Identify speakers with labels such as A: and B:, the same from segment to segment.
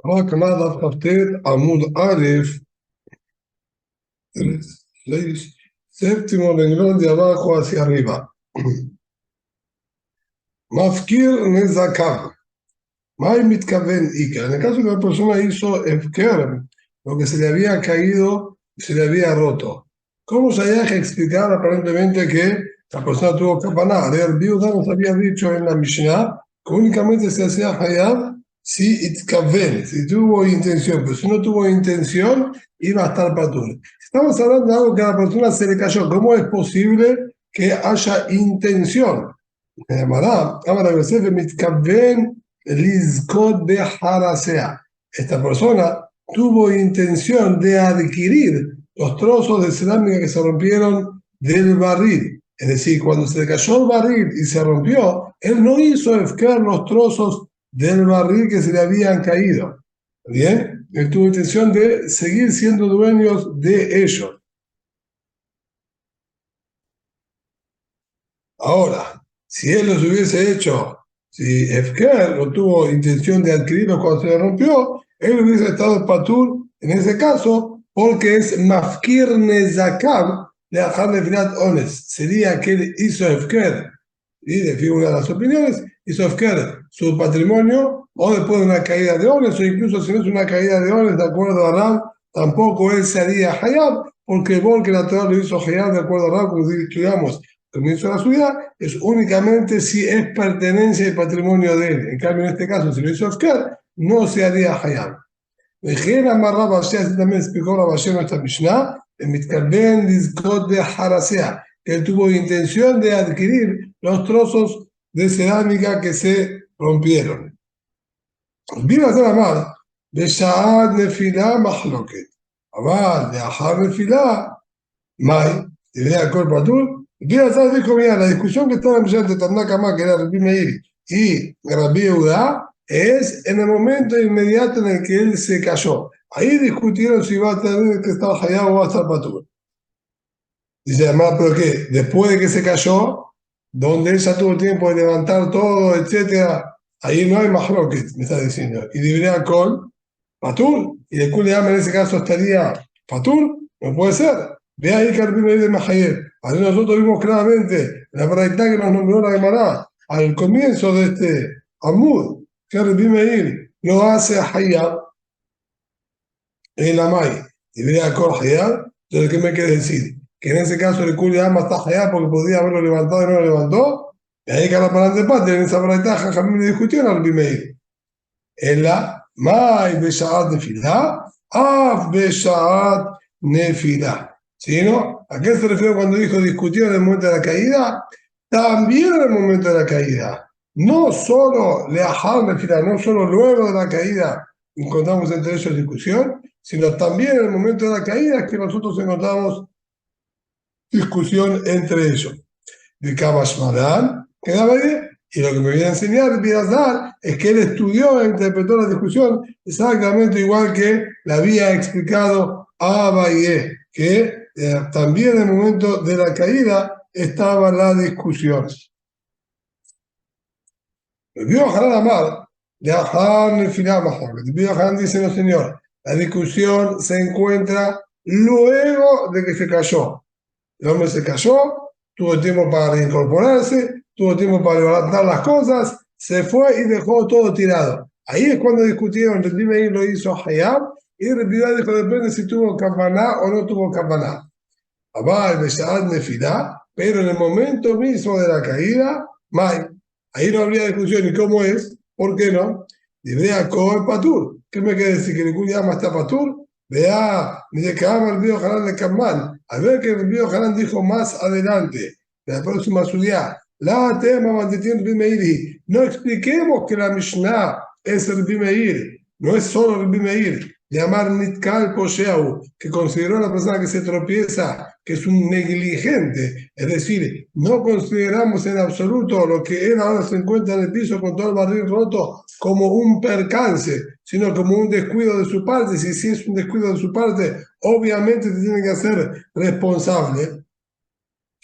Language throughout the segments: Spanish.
A: معك نهضة خطيط عمود ألف 6, séptimo renglón de abajo hacia arriba. Mafkir Nezakav. May Mitkaven Ika. En el caso que la persona hizo Efker, lo que se le había caído y se le había roto. ¿Cómo se haya que explicar aparentemente que la persona tuvo kapaná? El Biuda nos había dicho en la Mishnah que únicamente se hacía Hayab si itkaven, si tuvo intención, pero si no tuvo intención, iba a estar patur. Estamos hablando de algo que a la persona se le cayó. ¿Cómo es posible que haya intención? Amara Yosef mitkaven lizkot beharasea. Esta persona tuvo intención de adquirir los trozos de cerámica que se rompieron del barril. Es decir, cuando se le cayó el barril y se rompió, él no hizo efker los trozos del barril que se le habían caído. ¿Bien? Él tuvo intención de seguir siendo dueños de ellos. Ahora, si él los hubiese hecho, si Efker no tuvo intención de adquirirlos cuando se le rompió, él hubiese estado patur en ese caso, porque es mafkir nezakav de ajar de filat ones. Sería que él hizo Efker, y de una de las opiniones, hizo Efker su patrimonio, o después de una caída de ones, o incluso si no es una caída de ones, de acuerdo a Rab, tampoco él se haría hayab, porque el bol que la Torah lo hizo hayab, de acuerdo a Rab, como estudiamos comienzo de la ciudad, es únicamente si es pertenencia y patrimonio de él. En cambio, en este caso, si lo hizo Efker, no se haría Hayab. Vejera Marra Bashia, así también explicó la Bashia en nuestra Mishnah, en Mitkalben Dizkot de Harasea, que él tuvo intención de adquirir los trozos de cerámica que se rompieron. Viva hacer amar, de Sha'ad Nefilá Mahloket. Abad de Ahar Nefilá, Mai, y vea Kol Patur. Quiero saber, dijo, mira, la discusión que estaba entre Tanakama, que era Rabbi Meir, y Rabbi Yehuda, es en el momento inmediato en el que él se cayó. Ahí discutieron si va a tener que estar Hayab o va a estar Patur. Dice además, pero ¿qué? Después de que se cayó, donde él ya tuvo tiempo de levantar todo, etcétera, ahí no hay mahloket, me está diciendo. Y debería con Patur, y el Kuliam en ese caso estaría Patur, no puede ser. Ve ahí que el de Mahayer. Ahí nosotros vimos claramente en la paraita que nos nombró la Gemara al comienzo de este Amud, que Rabbi Meir lo hace a Hayab en la Mai, y debería con Hayab. Entonces, ¿qué me quiere decir? Que en ese caso el Kuli Ama está Hayab porque podía haberlo levantado y no lo levantó. Y ahí que la parante de parte, en esa paraita Jajamín le discutió a Rabbi Meir. En la Mai Beshaat Nefilá, Af Beshaat Nefilá. ¿Sí, no? ¿A qué se refiere cuando dijo discutir en el momento de la caída? También en el momento de la caída. No solo Leahar Nefilá, no solo luego de la caída encontramos entre ellos discusión, sino también en el momento de la caída que nosotros encontramos discusión entre ellos. De Kabashmaran, quedaba bien. Y lo que me viene a enseñar Biazar es que él estudió e interpretó la discusión exactamente igual que la había explicado Abaye, que también en el momento de la caída estaba la discusión. El viejo Hanan Amar, de Ahan el final el viejo Hanan dice, no señor, la discusión se encuentra luego de que se cayó. El hombre se cayó, tuvo tiempo para reincorporarse, tuvo tiempo para levantar las cosas, se fue y dejó todo tirado. Ahí es cuando discutieron, Rabbi Meir lo hizo Hayab, y Rabbi Yehuda dijo, depende si tuvo campaná o no tuvo campaná. Abal, Beshaad, Nefilá, pero en el momento mismo de la caída, Mai. Ahí no habría discusión. ¿Y cómo es? ¿Por qué no? Diría Kohen Patur. ¿Qué me quiere decir? ¿Que ningún llama está Patur? Vea, ni de que ama el río Hanan de Kamman. A ver que el río Hanan dijo más adelante, de la próxima subida, la tema mantetiendo Meiri. No expliquemos que la Mishnah es el Meir, no es solo el Meir. Llamar Nitkal Posheau, que consideró a la persona que se tropieza, que es un negligente, es decir, no consideramos en absoluto lo que él ahora se encuentra en el piso con todo el barril roto como un percance, sino como un descuido de su parte. Si es un descuido de su parte, obviamente se tiene que hacer responsable.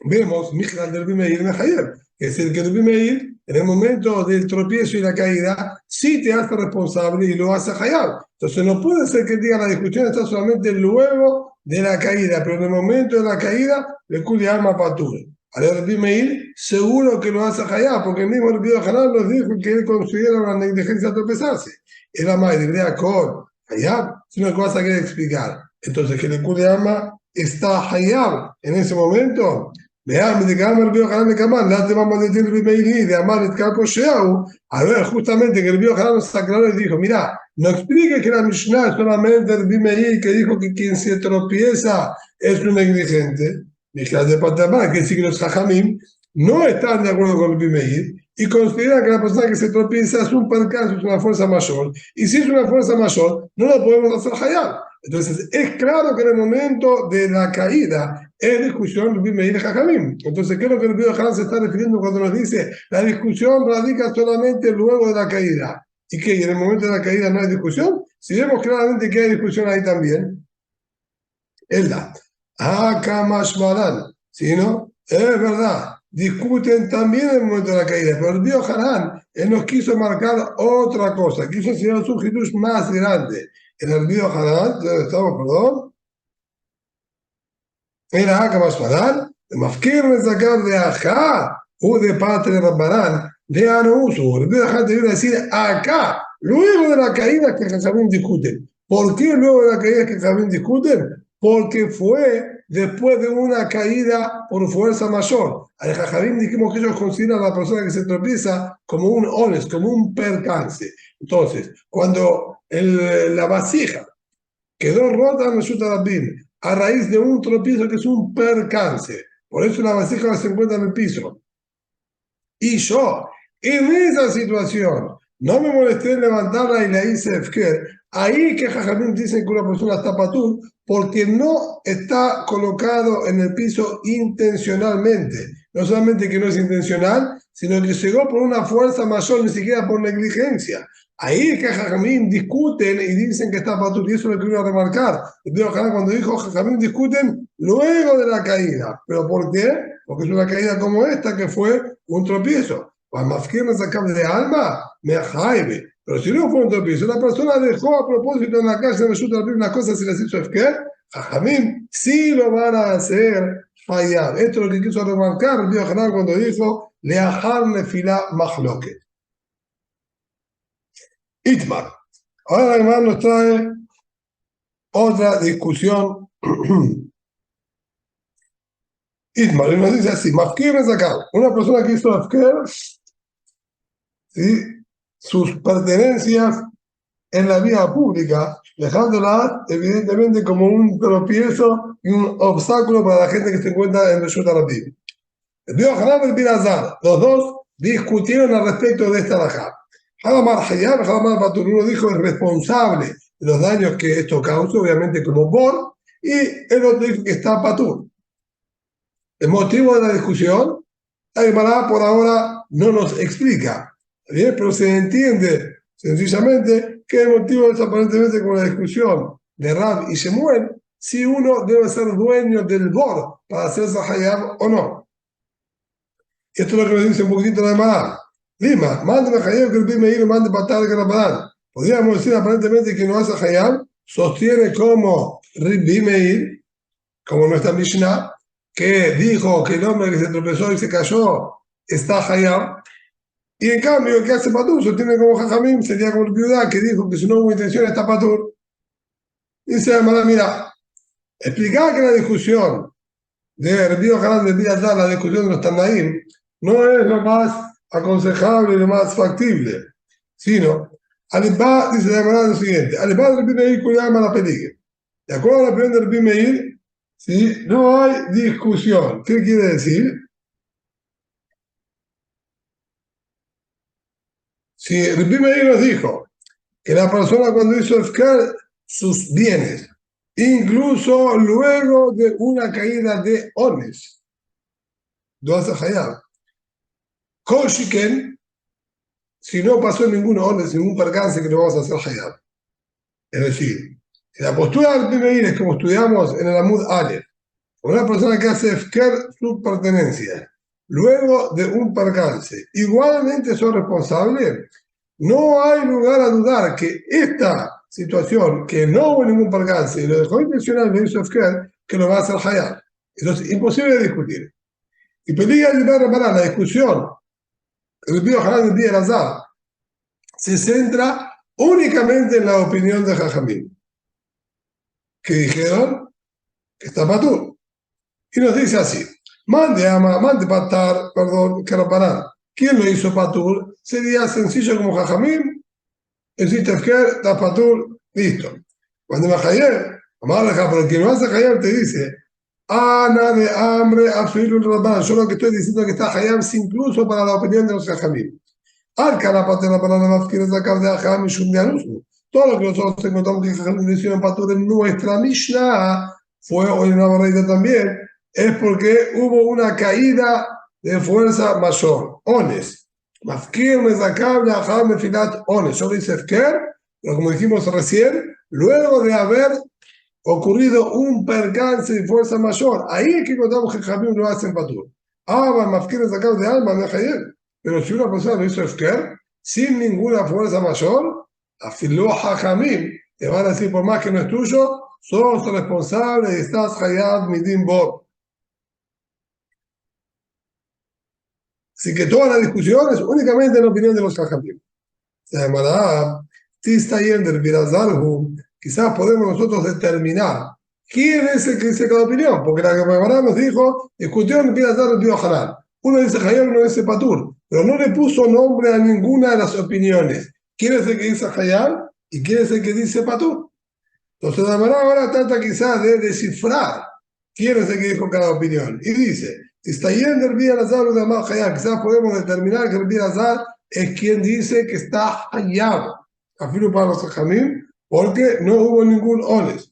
A: Vemos, Mijal del Bimeir Mejayer, que es el que Rabbi Meir, en el momento del tropiezo y la caída, sí te hace responsable y lo hace Hayab. Entonces no puede ser que diga la discusión está solamente luego de la caída, pero en el momento de la caída, le cuide alma patur. Ahora Rabbi Meir seguro que lo hace Hayab, porque el mismo Rabbi Hanan nos dijo que él considera una negligencia tropezarse. Era más, diría con Hayab, sino que vas a querer explicar. Entonces, que le cuide alma está Hayab en ese momento. Veamos de Gamma el Biohanan de Kaman, la tema de decir Rimeiri, de Amar et Kalko Sheau. A ver, justamente que el Biohanan nos aclaró y dijo: mira, no explique que la Mishnah es solamente el Rimeiri que dijo que quien se tropieza es un negligente. Mishnah de Patamá, que sí que los Jajamim no están de acuerdo con el Rimeiri y consideran que la persona que se tropieza es un percance, es una fuerza mayor. Y si es una fuerza mayor, no lo podemos hacer Hayab. Entonces, es claro que en el momento de la caída es discusión Rabbi Meir y Jajamim. Entonces, ¿qué es lo que el Rabbi Hanan se está refiriendo cuando nos dice la discusión radica solamente luego de la caída? ¿Y que en el momento de la caída no hay discusión? Si vemos claramente que hay discusión ahí también, es la Hakamashmalan. ¿Sí, no? Es verdad. Discuten también en el momento de la caída, pero el Rabbi Hanan, él nos quiso marcar otra cosa, quiso enseñarnos un hidush más grande. En el Rabbi Hanan, ¿dónde estamos, perdón? Era acá más para mafkir me sacar de acá o de parte de Rabbanán de Anuso. El Bidajá te viene a decir acá, luego de la caída que Jajamín discuten. ¿Por qué luego de la caída que Jajamín discuten? Porque fue después de una caída por fuerza mayor. Al Jajamín dijimos que ellos consideran a la persona que se tropieza como un ones, como un percance. Entonces, cuando la vasija quedó rota en Resulta Rabin a raíz de un tropiezo que es un percance. Por eso la vasija se encuentra en el piso. Y yo, en esa situación, no me molesté en levantarla y la hice Efker. Ahí que Jajamín dicen que una persona está patur porque no está colocado en el piso intencionalmente. No solamente que no es intencional, sino que llegó por una fuerza mayor, ni siquiera por negligencia. Ahí es que Jajamín discuten y dicen que está patur, y eso es lo que quiero remarcar. Cuando dijo Jajamín discuten luego de la caída. ¿Pero por qué? Porque es una caída como esta que fue un tropiezo. Cuando sacar de alma, me jaibe. Pero si no fue un tropiezo, la persona dejó a propósito en la calle de Reshut Rabim las cosas y las hizo Efker, Jajamín sí lo van a hacer fallar. Esto es lo que quiso remarcar el Biohanan cuando dijo Leahar Nefila Mahloket. Itmar. Ahora además nos trae otra discusión. Itmar, y nos dice así, Mafkir es acá, una persona que hizo Afker, ¿sí? Sus pertenencias en la vía pública, dejándola evidentemente como un tropiezo y un obstáculo para la gente que se encuentra en Reshut Rabim. El Dio Haram y el Binazar, los dos discutieron al respecto de esta rajá. Hadamar Hayab, Hadamar Batur, uno dijo el responsable de los daños que esto causó, obviamente como Bor, y el otro dijo que está Patur. El motivo de la discusión, la Gemara por ahora no nos explica, ¿bien? Pero se entiende sencillamente que el motivo es aparentemente con la discusión de Rab y Shemuel, si uno debe ser dueño del Bor para hacerse Hayab o no. Esto es lo que nos dice un poquitito la Gemara. Lima, mande Hayab que el Bime y mande patar que la podríamos decir aparentemente que no hace Hayab, sostiene como Ribbi Meir, como nuestra Mishnah, que dijo que el hombre que se tropezó y se cayó está Hayab, y en cambio el que hace Patur sostiene como Jajamim, sería como el Piudá, que dijo que si no hubo intención está Patur. Dice hermana, mira, explicar que la discusión de Rebio Hanan de Díaz, la discusión de los Tanaim, no es lo más aconsejable y lo más factible, sino, Alibá, dice la hermana lo siguiente, Alibá de Rebio Meir cuidaba la peligro. De acuerdo a la opinión de Rebio Meir, ¿sí? No hay discusión. ¿Qué quiere decir? Si Rebbi Meir nos dijo que la persona cuando hizo Efkar sus bienes, incluso luego de una caída de Ones, lo hace Hayab. Koshiken, si no pasó ningún Ones, ningún percance, que lo vamos a hacer Hayab. Es decir, la postura de Rebbi Meir es como estudiamos en el Amud Aleph, una persona que hace Efkar sus pertenencias luego de un percance, igualmente son responsables. No hay lugar a dudar que esta situación, que no hubo ningún percance y lo dejó intencional de Yusuf Kerr, que lo va a hacer Hayat. Eso es imposible de discutir. Y pelea para la discusión, el Río Hanan de Elazar, se centra únicamente en la opinión de Jajamín, que dijeron que está patur. Y nos dice así, mande patar, perdón, que reparar. ¿Quién lo hizo patur? Sería sencillo como Jajamín, existe Efker, está patur, listo. Cuando me Hayem, pero quien lo hace Hayem te dice, Ana de hambre, afirul rabán. Yo lo que estoy diciendo es que está Hayem incluso para la opinión de los Jajamín. Arca patena para la más quiere sacar de Ajam y Shumdianusnu. Todo lo que nosotros encontramos que Jajamín hicieron patur en nuestra Mishnah fue hoy en la barrita también, es porque hubo una caída de fuerza mayor. Ones. Mafkir me sacable a me filat ones. Yo dice Efker, pero como dijimos recién, luego de haber ocurrido un percance de fuerza mayor, ahí es que encontramos que Jamim lo hace en Patur. Mafkir me sacable de alma, me Hayel. Pero si una persona lo hizo Efker, sin ninguna fuerza mayor, afiló a Jamim, te van a decir por más que no es tuyo, sos responsable y estás Hayab Midim Bob. Así que toda la discusión es únicamente en la opinión de los Jajamim. Se llamará Tistayen del Birazarhu. Quizás podemos nosotros determinar quién es el que dice cada opinión, porque la Gemara nos dijo, discutió en Birazar el Biohanan. Uno dice Hayab, uno dice Patur, pero no le puso nombre a ninguna de las opiniones. ¿Quién es el que dice Hayab y quién es el que dice Patur? Entonces la Gemara ahora trata quizás de descifrar quién es el que dijo cada opinión. Y dice, está yendo el Birazar o de Hayab, quizás podemos determinar que el Birazar es quien dice que está Hayab, afirmo para los Jajamim, porque no hubo ningún ones.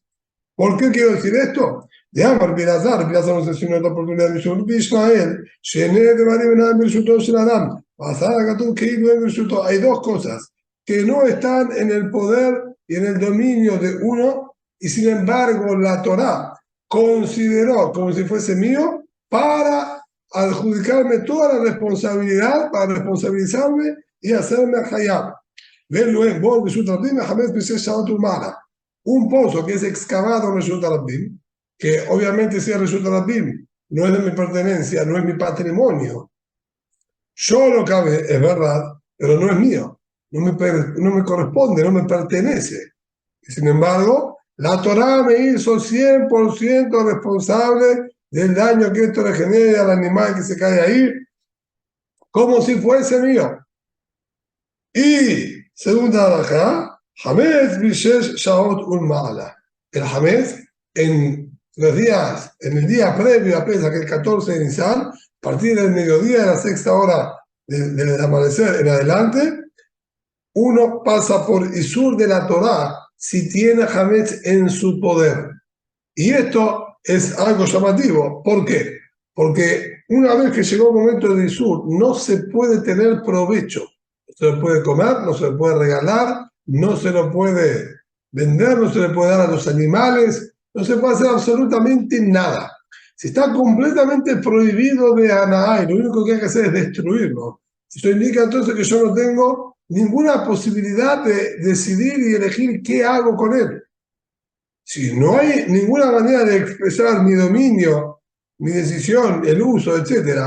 A: ¿Por qué quiero decir esto? De Amar Birazar nos enseñó la oportunidad de Mishur Bishmael, Shene de Maribenam Mirshuto Shiladam, Pasar a Gatun Keilu en Mirshuto. Hay dos cosas que no están en el poder y en el dominio de uno, y sin embargo la Torá consideró como si fuese mío para adjudicarme toda la responsabilidad, para responsabilizarme y hacerme hayab. Verlo en Bol Reshut Rabbim, Hamed B'Shesh Shaot Umara. Un pozo que es excavado en Reshut Rabbim, que obviamente si es Reshut Rabbim, no es de mi pertenencia, no es mi patrimonio. Yo lo cabe, es verdad, pero no es mío. No me corresponde, no me pertenece. Y sin embargo, la Torá me hizo 100% responsable del daño que esto le genere al animal que se cae ahí, como si fuese mío. Y segunda alajá, Hametz Bishesh Shaot Ulma'ala. El Hametz en los días, en el día previo a Pesach, que es el 14 de Nisan, a partir del mediodía de la sexta hora del amanecer en adelante, uno pasa por Isur de la Torá si tiene Hametz en su poder. Y esto es algo llamativo. ¿Por qué? Porque una vez que llegó el momento de Isur, no se puede tener provecho. No se lo puede comer, no se lo puede regalar, no se lo puede vender, no se le puede dar a los animales, no se puede hacer absolutamente nada. Si está completamente prohibido de Anahay, lo único que hay que hacer es destruirlo. Eso indica entonces que yo no tengo ninguna posibilidad de decidir y elegir qué hago con él. Si no hay ninguna manera de expresar mi dominio, mi decisión, el uso, etc.,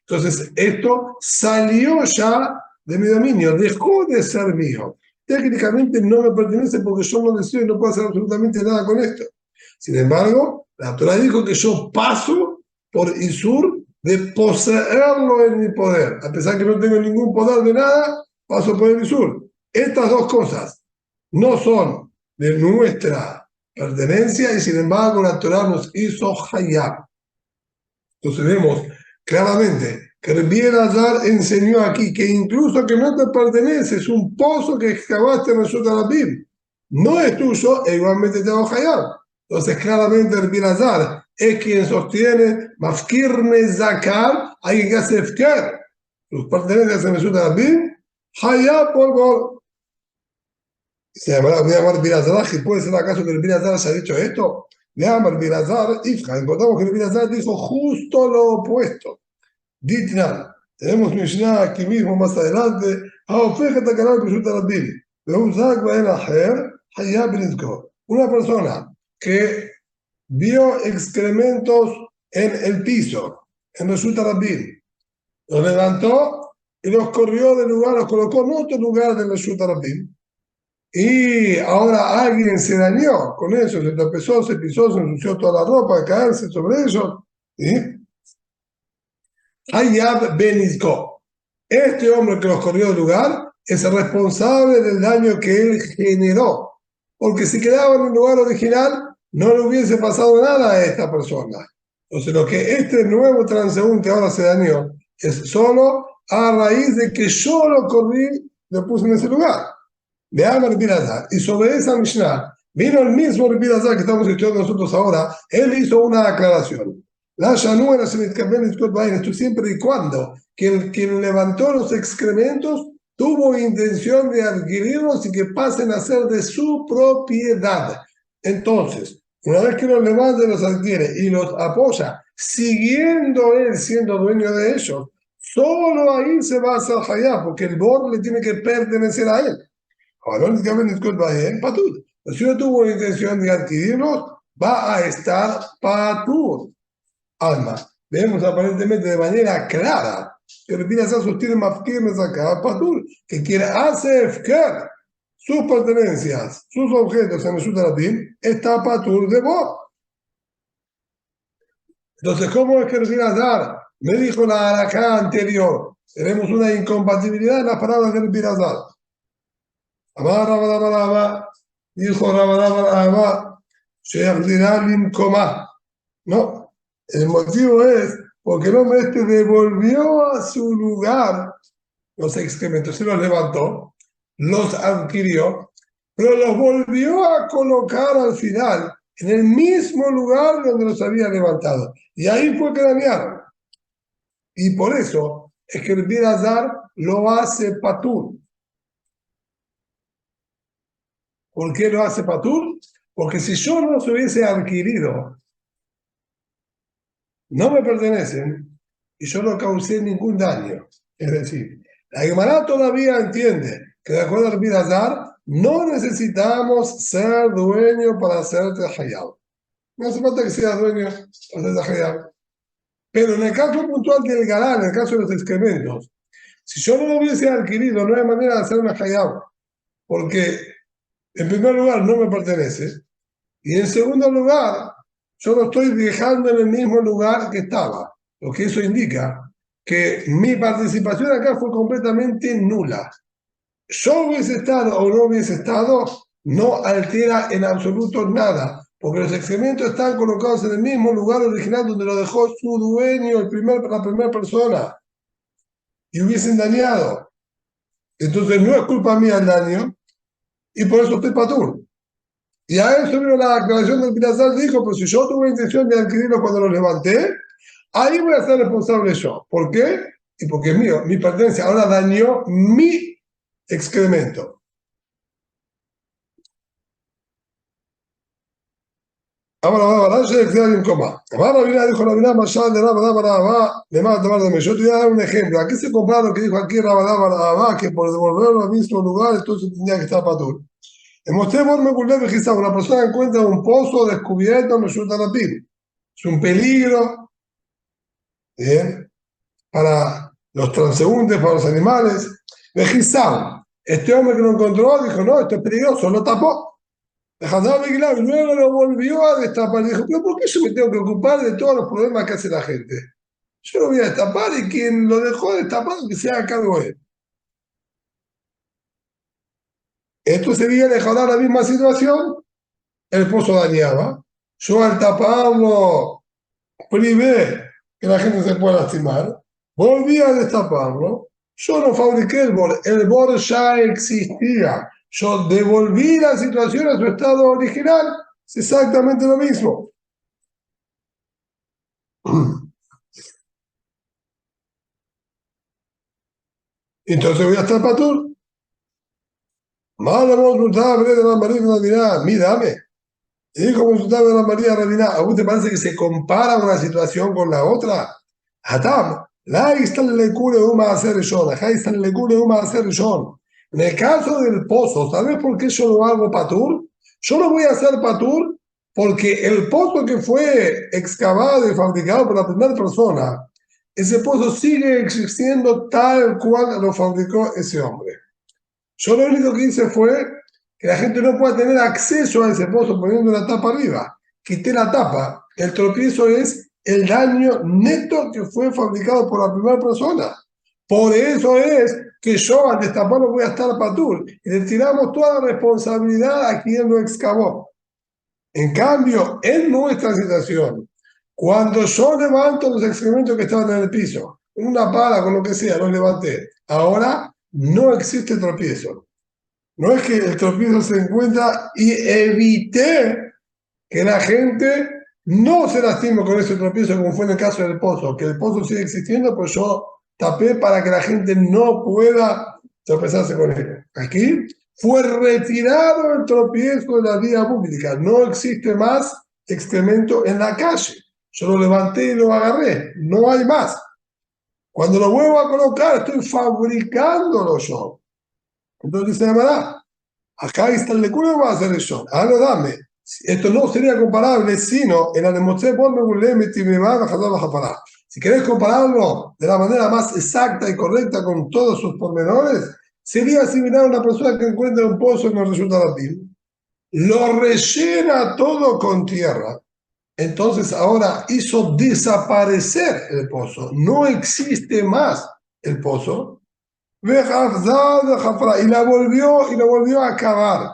A: entonces esto salió ya de mi dominio, dejó de ser mío. Técnicamente no me pertenece porque yo no decido y no puedo hacer absolutamente nada con esto. Sin embargo, la Torah dijo que yo paso por Isur de poseerlo en mi poder. A pesar que no tengo ningún poder de nada, paso por el Isur. Estas dos cosas no son de nuestra pertenencia y sin embargo la Torah nos hizo hayab. Entonces vemos claramente que Rabbi Elazar enseñó aquí que incluso que no te pertenece, es un pozo que excavaste en Reshut Rabbim, no es tuyo e igualmente te hago hayab. Entonces claramente Rabbi Elazar es quien sostiene Mafkir Mezakar, alguien que hace Efker, sus pertenencias en Reshut Rabbim, hayab por se llamará Birazar, ¿puede ser acaso que el Birazar haya dicho esto? Le llama el Birazar, Ifra. Encontramos que el Birazar dijo justo lo opuesto. Ditnan. Tenemos Mishnah aquí mismo más adelante. Una persona que vio excrementos en el piso, en Resulta Rabin, los levantó y los corrió del lugar, los colocó en otro lugar del Resulta Rabin. Y ahora alguien se dañó con eso, se tropezó, se pisó, se ensució toda la ropa, de caerse sobre ellos. ¿Sí? Hayab Benizko. Este hombre que los corrió del lugar es el responsable del daño que él generó. Porque si quedaba en el lugar original, no le hubiese pasado nada a esta persona. Entonces, lo que este nuevo transeúnte ahora se dañó es solo a raíz de que yo lo corrí, lo puse en ese lugar. De Amar Birazar. Y sobre esa Mishnah, vino el mismo Birazar que estamos estudiando nosotros ahora, él hizo una aclaración. La Shanua se esto siempre y cuando quien levantó los excrementos tuvo intención de adquirirlos y que pasen a ser de su propiedad. Entonces, una vez que los levanta, los adquiere y los apoya, siguiendo él siendo dueño de ellos, solo ahí se va a hacer hayá, porque el bor le tiene que pertenecer a él. Ahora, patur. Si no tuvo intención de adquirirlos, va a estar patur. Alma. Vemos aparentemente de manera clara que Rabbi Elazar sostiene mafkir acá, patur, que quien hace efker sus pertenencias, sus objetos en el Shutarabim, está patur de vos. Entonces, ¿cómo es que Rabbi Elazar me dijo la halajá anterior? Tenemos una incompatibilidad en las palabras de Rabbi Elazar. Amar Rabadabadaba, dijo Rabadabadaba, Sheikh Dinalim Komá. No, el motivo es porque el hombre este devolvió a su lugar los excrementos, se los levantó, los adquirió, pero los volvió a colocar al final en el mismo lugar donde los había levantado. Y ahí fue que dañaron. Y por eso es que el Birazar lo hace patur. ¿Por qué lo hace patur? Porque si yo no los hubiese adquirido, no me pertenecen y yo no causé ningún daño. Es decir, la Gemara todavía entiende que de acuerdo al Bidazar no necesitamos ser dueño para hacerte hayab. No hace falta que seas dueño para hacerte hayab. Pero en el caso puntual del galán, en el caso de los excrementos, si yo no lo hubiese adquirido, no hay manera de hacerme hayab, porque en primer lugar no me pertenece y en segundo lugar yo lo estoy dejando en el mismo lugar que estaba, lo que eso indica que mi participación acá fue completamente nula. Yo hubiese estado o no hubiese estado, no altera en absoluto nada, porque los excrementos están colocados en el mismo lugar original donde lo dejó su dueño, la primera persona, y hubiesen dañado. Entonces no es culpa mía el daño, y por eso estoy patur. Y a eso vino la aclaración del Birazar, dijo, pero si yo tuve intención de adquirirlo cuando lo levanté, ahí voy a ser responsable yo. ¿Por qué? Y porque es mío, mi pertenencia. Ahora dañó mi excremento. Ahora, yo dijo Rabina, Mashal de Rabadá, le manda a tomar de mí. Yo te voy a dar un ejemplo. Aquí se compara lo que dijo aquí Rabadá, que por devolverlo al mismo lugar, entonces tenía que estar patur. En Mostré me culpé de una persona encuentra un pozo descubierto en resulta rápido. Es un peligro, ¿bien? Para los transeúntes, para los animales. Vejizado. Este hombre que lo encontró dijo, no, esto es peligroso, lo tapó. Dejando y luego lo volvió a destapar. Dijo, pero ¿por qué yo me tengo que ocupar de todos los problemas que hace la gente? Yo lo voy a destapar y quien lo dejó destapado que se haga cargo de él. Esto sería dejar la misma situación. El pozo dañaba. Yo al taparlo privé que la gente se pueda lastimar, volví a destaparlo. Yo no fabriqué el bor ya existía. Yo devolví la situación a su estado original. Es exactamente lo mismo. Entonces voy a estar patur. Mala voluntad, de la María, mi dame. Y dijo consultar de la María Rabina, ¿a vos te parece que se compara una situación con la otra? Hatam, La istalekule uma hacer rishon, la istalekule uma hacer rishon. En el caso del pozo, ¿sabes por qué yo lo hago patur? Yo lo voy a hacer patur porque el pozo que fue excavado y fabricado por la primera persona, ese pozo sigue existiendo tal cual lo fabricó ese hombre. Yo lo único que hice fue que la gente no pueda tener acceso a ese pozo poniendo la tapa arriba. Quité la tapa. El tropiezo es el daño neto que fue fabricado por la primera persona. Por eso es que yo al destaparlo voy a estar patur. Y le tiramos toda la responsabilidad a quien lo excavó. En cambio, en nuestra situación, cuando yo levanto los excrementos que estaban en el piso, con una pala, con lo que sea, los levanté. Ahora no existe tropiezo. No es que el tropiezo se encuentra y evité que la gente no se lastime con ese tropiezo, como fue en el caso del pozo, que el pozo sigue existiendo, pues yo tapé para que la gente no pueda tropezarse con él. Aquí fue retirado el tropiezo de la vía pública, no existe más excremento en la calle. Yo lo levanté y lo agarré, no hay más. Cuando lo vuelvo a colocar, estoy fabricándolo yo. Entonces dice la acá está el lecura, va a hacer eso. Ahora dame. Esto no sería comparable, sino en la demostré por si querés compararlo de la manera más exacta y correcta con todos sus pormenores, sería similar a una persona que encuentra un pozo y no resulta latín, lo rellena todo con tierra. Entonces ahora hizo desaparecer el pozo. No existe más el pozo. Y lo volvió a acabar.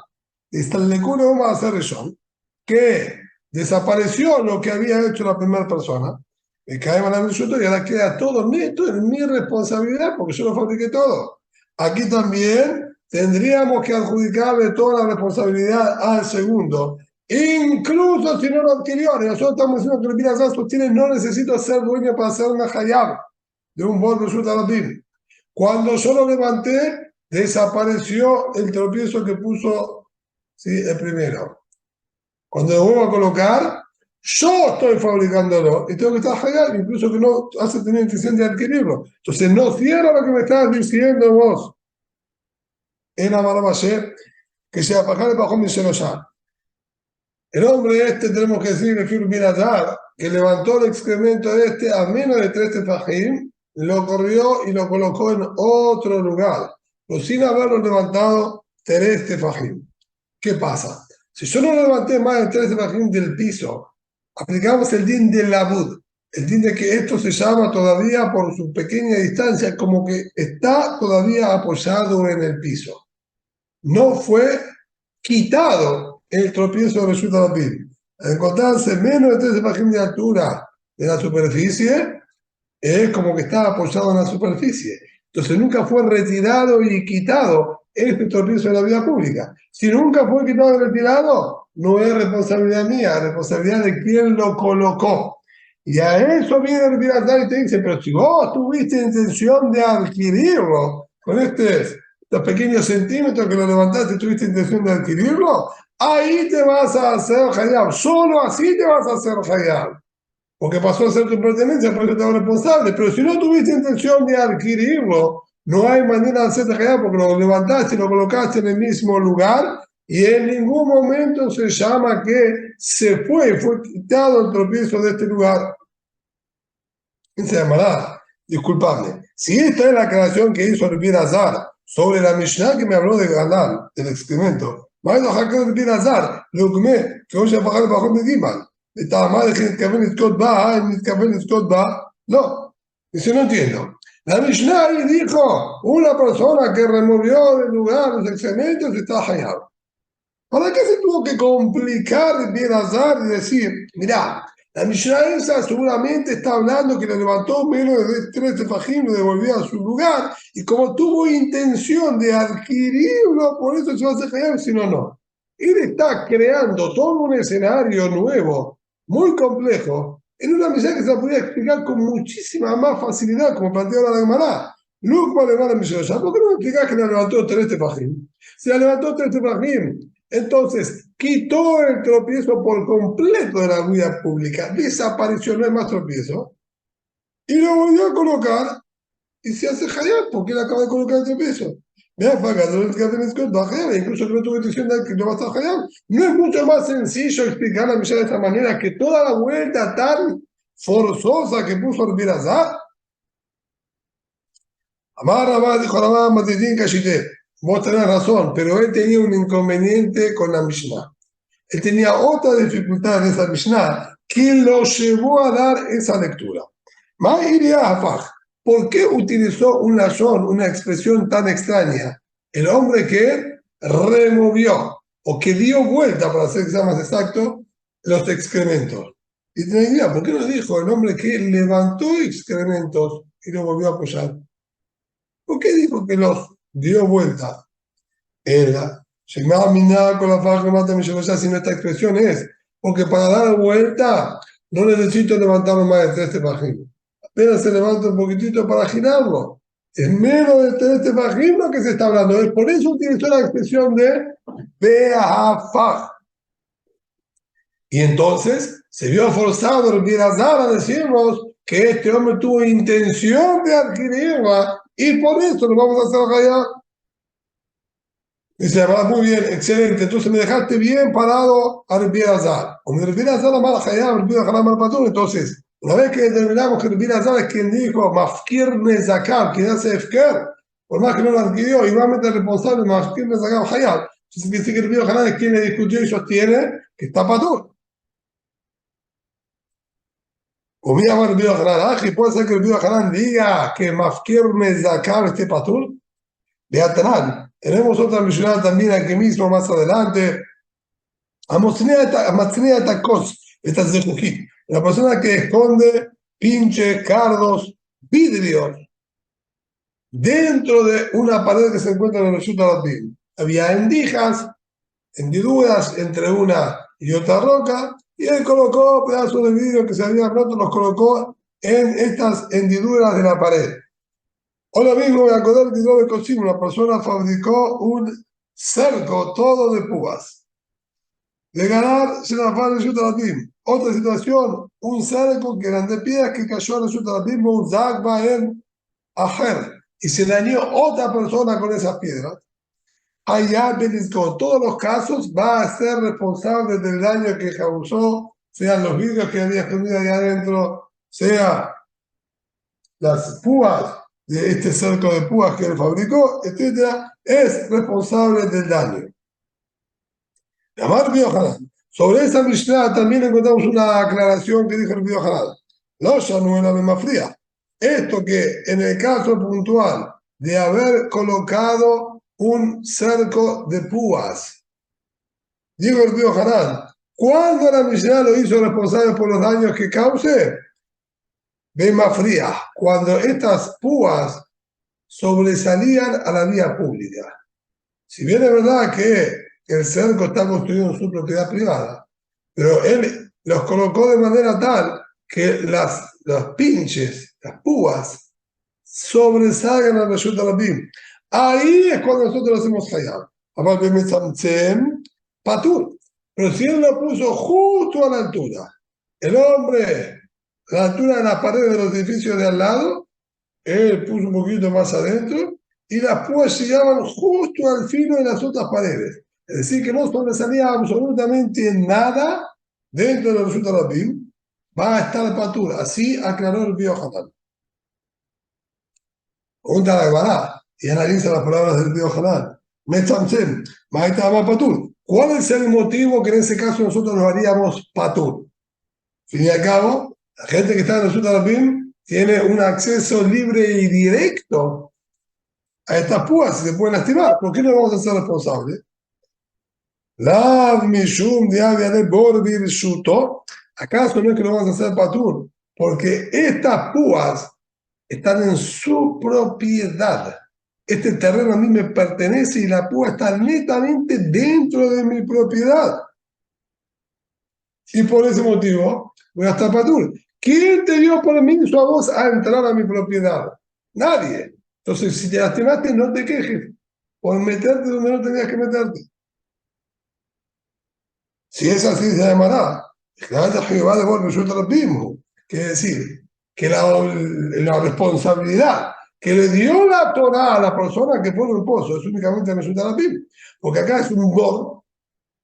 A: Que desapareció lo que había hecho la primera persona. Me caemos en el y ahora queda todo neto en mi responsabilidad porque yo lo fabriqué todo. Aquí también tendríamos que adjudicarle toda la responsabilidad al segundo. Incluso si no lo adquirió. Y nosotros estamos diciendo que el Birazán sostiene no necesito ser dueño para hacer una hayab de un buen resultado. Cuando yo lo levanté, desapareció el tropiezo que puso, ¿sí?, el primero. Cuando lo vuelvo a colocar, yo estoy fabricándolo y tengo que estar hayab, incluso que no hace tener intención de adquirirlo. Entonces no cierra lo que me estás diciendo vos. En Amarabashe, que sea pagar bajo mi ya. El hombre este, tenemos que decirle que levantó el excremento este a menos de 3 tefajim, lo corrió y lo colocó en otro lugar, pero sin haberlo levantado 3 tefajim. ¿Qué pasa? Si yo no levanté más de 3 tefajim del piso, aplicamos el din del labud, el din de que esto se llama todavía por su pequeña distancia, como que está todavía apoyado en el piso. No fue quitado el tropiezo de Reshut Rabim. Al encontrarse menos de 13 páginas de altura de la superficie, es como que está apoyado en la superficie. Entonces nunca fue retirado y quitado este tropiezo de la vía pública. Si nunca fue quitado y retirado, no es responsabilidad mía, es responsabilidad de quien lo colocó. Y a eso viene el Birazar y te dice, pero si vos tuviste intención de adquirirlo con estos pequeños centímetros que lo levantaste y tuviste intención de adquirirlo, ahí te vas a hacer hayab. Solo así te vas a hacer hayab. Porque pasó a ser tu pertenencia, por eso te hago responsable. Pero si no tuviste intención de adquirirlo, no hay manera de hacerte hayab porque lo levantaste y lo colocaste en el mismo lugar y en ningún momento se llama que fue quitado el tropiezo de este lugar. ¿Quién se llamará? Disculpadme. Si esta es la aclaración que hizo el Birazar sobre la Mishnah que me habló de ganar del excremento, ¿va a dejar que el Birazar lo que voy a pagar bajo mi Gimal? No, dice, no entiendo. La Mishnah dijo, una persona que removió del lugar los excrementos está hayab. ¿Para qué se tuvo que complicar el Birazar y decir, mirá, la Mishnah esa seguramente está hablando que le levantó menos de 3 tefajim, lo devolvió a su lugar, y como tuvo intención de adquirirlo, por eso se va a hacer hayab, si no, no. Él está creando todo un escenario nuevo, muy complejo, en una Mishnah que se la podía explicar con muchísima más facilidad, como planteó la Gemara. ¿Por qué no me explicás que le levantó 3 tefajim? Se la levantó 3 tefajim. Entonces, quitó el tropiezo por completo de la vía pública, desapareció, no hay más tropiezo. y lo volvió a colocar y se hace Hayab porque él acaba de colocar otro peso. Me ha pagado el que incluso que no tuve intención de que no va a estar Hayab. No es mucho más sencillo explicar la Mishnah de esta manera que toda la vuelta tan forzosa que puso el Birazar. Amar Rabá dijo Rabá Matidín Kashité. Vos tenés razón, pero él tenía un inconveniente con la Mishnah. Él tenía otra dificultad en esa Mishnah que lo llevó a dar esa lectura. ¿Por qué utilizó un lashon, una expresión tan extraña? El hombre que removió o que dio vuelta, para ser más exacto, los excrementos. Y tenía idea, ¿por qué no dijo el hombre que levantó excrementos y lo volvió a apoyar? ¿Por qué dijo que los dio vuelta? Era, si no esta expresión es, porque para dar vuelta no necesito levantarlo más de 3 páginas. Apenas se levanta un poquitito para girarlo. Es menos de 3 páginas que se está hablando. Es por eso utilizó la expresión de Beafaj. Y entonces se vio forzado el Birazar a decirnos que este hombre tuvo intención de adquirirla y por eso lo vamos a hacer allá. Dice, muy bien, excelente. Entonces me dejaste bien parado a Rabbi Azar. O mi Rabbi Azar la mala Hayab, Rabbi Azar mal patur. Entonces, una vez que determinamos que Rabbi Azar es quien dijo, Mafkir Nezakab, quien hace Efker, por más que no lo adquirió, igualmente el responsable, Mafkir Nezakab Hayab. Entonces, quiere decir que Rabbi Azar es quien le discutió y sostiene que está patur. O mira, Rabbi Azar, y puede ser que Rabbi Azar diga que Mafkir Nezakab esté patur. Beatanán. Tenemos otra Mishnah también aquí mismo, más adelante. Amatznia tacos, esta es de Jují. La persona que esconde pinches, cardos, vidrios dentro de una pared que se encuentra en el Reshut Rabim. Había hendiduras entre una y otra roca, y él colocó pedazos de vidrio que se habían roto, los colocó en estas hendiduras de la pared. Ahora mismo voy a acordar que de cocina, una persona fabricó un cerco todo de púas. De ganar, se la fue el Rabim. Otra situación, un cerco que eran de piedras que cayó en el Rabim, un Zagba en Ajer, y se dañó otra persona con esas piedras. Allá, en todos los casos, va a ser responsable del daño que causó, sean los vidrios que había escondido ahí adentro, sea las púas de este cerco de púas que él fabricó, etcétera, es responsable del daño. Sobre esa Mishnah también encontramos una aclaración que dijo el Río Hanan. No, ya no era más fría. Esto que en el caso puntual de haber colocado un cerco de púas, digo el Río Hanan, ¿cuándo la Mishnah lo hizo responsable por los daños que cause? Ve más fría, cuando estas púas sobresalían a la vía pública. Si bien es verdad que el cerco está construido en su propiedad privada, pero él los colocó de manera tal que las pinches, las púas, sobresalgan a la Reshut Rabim. Ahí es cuando nosotros hacemos Hayab. Aparte de Patur. Pero si él lo puso justo a la altura, el hombre, a la altura de las paredes de los edificios de al lado, él puso un poquito más adentro y las púas llegaban justo al filo de las otras paredes. Es decir, que no sobresalía absolutamente nada dentro de los resultados Rabim, va a estar patur. Así aclaró el Río Hanan. Pregunta la Gemara y analiza las palabras del Río Hanan. Metzamtzem, Maitama patur. ¿Cuál es el motivo que en ese caso nosotros nos haríamos patur? Fin y al cabo, la gente que está en el resultado Rabim tiene un acceso libre y directo a estas púas y se pueden lastimar. ¿Por qué no vamos a ser responsables? Lav mishum de borbir shuto. ¿Acaso no es que lo vamos a hacer patur? Porque estas púas están en su propiedad. Este terreno a mí me pertenece y la púa está netamente dentro de mi propiedad. Y por ese motivo voy a estar patur. ¿Quién te dio permiso a vos a entrar a mi propiedad? Nadie. Entonces, si te lastimaste, no te quejes por meterte donde no tenías que meterte. Si es así, se llamará. Quiere decir que la responsabilidad que le dio la Torah a la persona que pone el pozo es únicamente resulta la Biblia. Porque acá es un bor,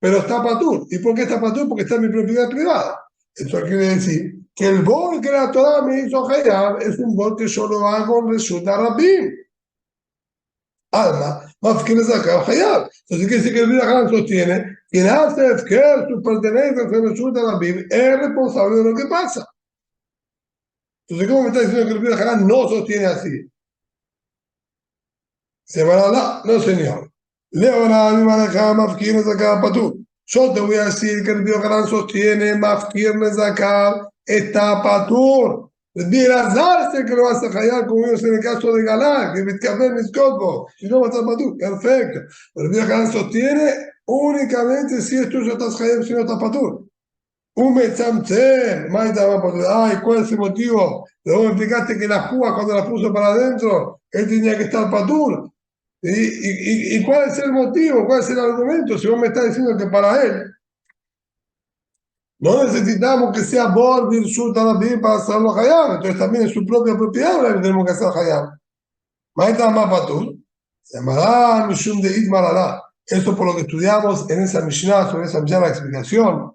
A: pero está patur. ¿Y por qué está patur? Porque está en mi propiedad privada. Esto quiere decir que el bor que la Torah me hizo hayab es un bor que yo lo hago resulta rabim. Alma, más que le saca hayab. Entonces quiere decir que el Bidachan sostiene que el hace que su pertenencia se resulta rabim es responsable de lo que pasa. Entonces, ¿cómo me está diciendo que el Bidachan no sostiene así? Se van a hablar, no señor. Leo la misma de cada mafkir sacar patur. Yo te voy a decir que el Bidachan sostiene mafkir sacar está patur. Azar que lo vas a hallar como vimos en el caso de Galá, que me café mis copos, y no va a estar patur, perfecto. Pero el Bidachan sostiene únicamente si es tuyo estás hallar, si no estás patur. Un metzamtzem, ay, ¿cuál es el motivo? Luego me explicaste que la púa cuando la puso para adentro, él tenía que estar patur. ¿Y cuál es el motivo? ¿Cuál es el argumento? Si vos me estás diciendo que para él no necesitamos que sea Bor, Birshut, Arabim para hacerlo Hayab, entonces también en su propia propiedad ahora tenemos que hacer Hayab. Maita más patur, se llamará Mishum de Idmaralá. Esto por lo que estudiamos en esa Mishnah, sobre esa Mishnah, la explicación.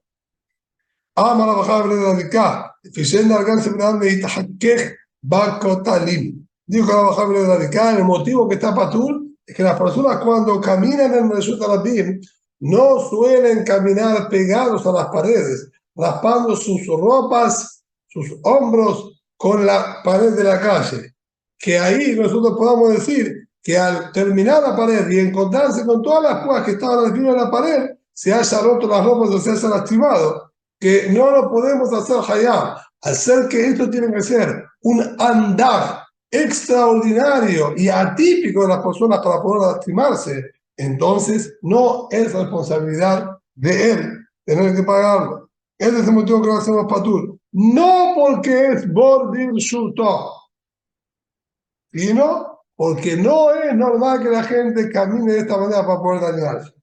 A: אמר רב אחי בן רביקה, לפי שאין דרגן שבנם להתחכך בכותלים. Dijo Rab Chai ben Radical, el motivo que está patur es que las personas cuando caminan en Reshut Rabim no suelen caminar pegados a las paredes, raspando sus ropas, sus hombros con la pared de la calle. Que ahí nosotros podamos decir que al terminar la pared y encontrarse con todas las púas que estaban al filo de la pared, se haya roto las ropas o se haya lastimado, que no lo podemos hacer hayab, hacer que esto tiene que ser un andar extraordinario y atípico de las personas para poder lastimarse, entonces no es responsabilidad de él tener que pagarlo. Ese es el motivo que lo hacemos patur. No porque es bordir shuto, sino porque no es normal que la gente camine de esta manera para poder dañarse.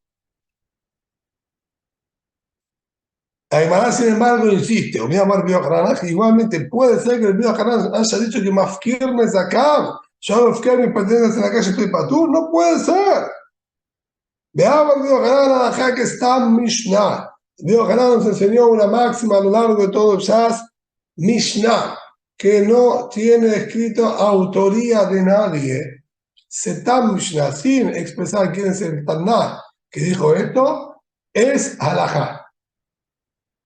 A: Aymara, sin embargo, insiste, o mi amor que igualmente puede ser que el Biohanan haya dicho que Mafkir me sacaba, yo Mafkir me pertenece en la calle, estoy patur, no puede ser. Veamos el Biohanan que está en Mishnah. El Biohanan nos enseñó una máxima a lo largo de todo el Shas, Mishnah, que no tiene escrito autoría de nadie. Setam Mishnah, sin expresar quién es el Tanah que dijo esto, es halajá.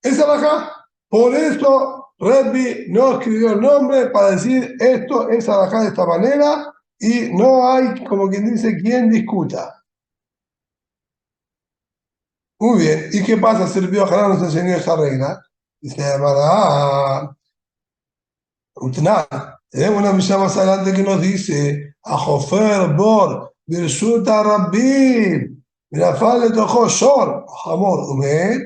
A: Es alajá. Por eso Rebbi no escribió el nombre para decir esto es alajá de esta manera y no hay, como quien dice, quien discuta. Muy bien. ¿Y qué pasa si el Biohanan nos enseñó esa regla? Dice, tenemos una misión más adelante que nos dice, a Jofer Bor, Birsuta Rabbim, Mirafal le tocó Shor, Hamor, Umed,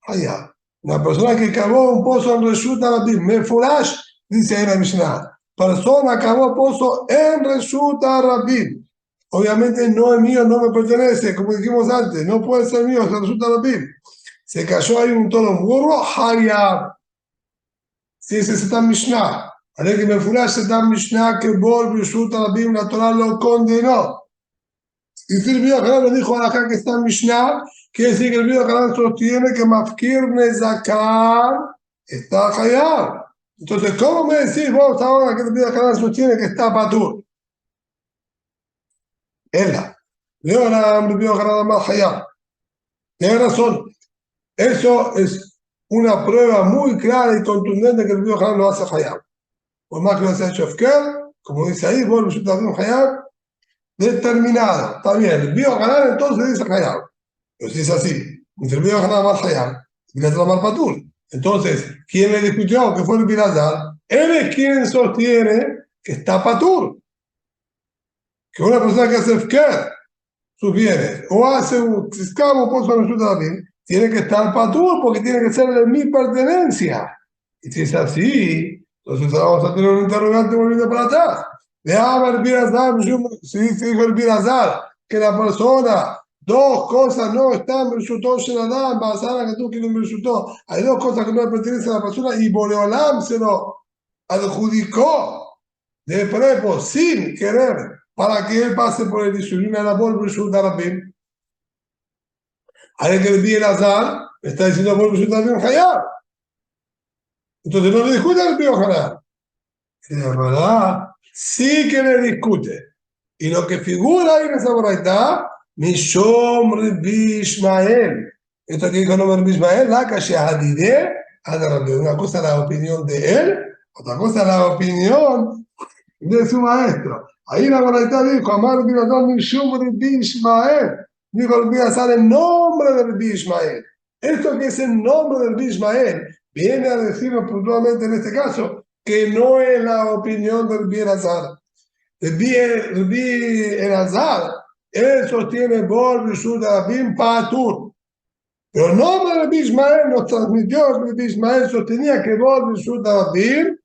A: allá. Una persona que cavó un pozo en Reshut Rabim, Mefurash, dice ahí la Mishnah. Persona cavó pozo en Reshut Rabim. Obviamente no es mío, no me pertenece, como dijimos antes, no puede ser mío, es Reshut Rabim. Se cayó ahí un tono burro, Hayab. Si ese es el Mishnah. Haré que Mefurash es el Mishnah que Bor Reshut Rabim, la Torah lo condenó. Y si el Biohanan lo dijo acá que está en Mishnah, quiere decir que el Biohanan sostiene que Mafkir Nezakar está hayab. Entonces, ¿cómo me decís vos ahora que el Biohanan sostiene que está patur? Ella. Leonam, el Biohanan más hayab. Tiene razón. Eso es una prueba muy clara y contundente que el Biohanan lo hace hayab. Por más que lo haya hecho Efker, como dice ahí, vos lo estás haciendo hayab, determinado. Está bien. El Biohanan entonces dice hayab. Pero si es así, entre el Biohanan más hayab y la otra más patur. Entonces, ¿quién le discutió que fue el Bilazar? Él es quien sostiene que está patur. Que una persona que hace Efker sus bienes o hace un escavo pozo en su también, tiene que estar patur porque tiene que ser de mi pertenencia. Y si es así, entonces vamos a tener un interrogante volviendo para atrás. De el Bilazar, si dijo el Bilazar que la persona, dos cosas no están Bershutó Sheladam, Basara que tú quieres Bershutó. Hay dos cosas que no le pertenecen a la persona y Boreolam se lo adjudicó de prepo sin querer para que él pase por el Isurim a la Bol Bishut Arabim. Hay que el bien azar está diciendo Bol Bishut Arabim Hayab. Entonces no le discute al Pío Hanan. Y de verdad, sí que le discute. Y lo que figura ahí en esa braita, Mishom Rabbi Ishmael. Esto que dijo no Rabbi Ishmael, la calle Hadide, una cosa es la opinión de él, otra cosa es la opinión de su maestro. Ahí la braita dijo, Amar Binadon Mishom Rabbi Ishmael. Dijo el Biazar el nombre de Rabbi Ishmael. Esto que es el nombre de Rabbi Ishmael, viene a decirnos puntualmente en este caso que no es la opinión del Biazar. Rabbi Elazar, él sostiene Bol Bishut Arabim Patur. Pero el nombre de Rabbi Ishmael nos transmitió que Rabbi Ishmael sostenía que Bol Bishut Arabim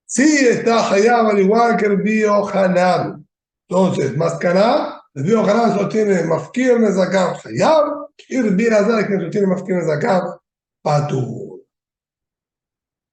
A: sí está Hayab al igual que Rabbi Yohanan. Entonces, Mascaná, Rabbi Yohanan sostiene Mafkir Nezakav Hayab y Rabbi Elazar es quien sostiene Mafkir Nezakav Patur.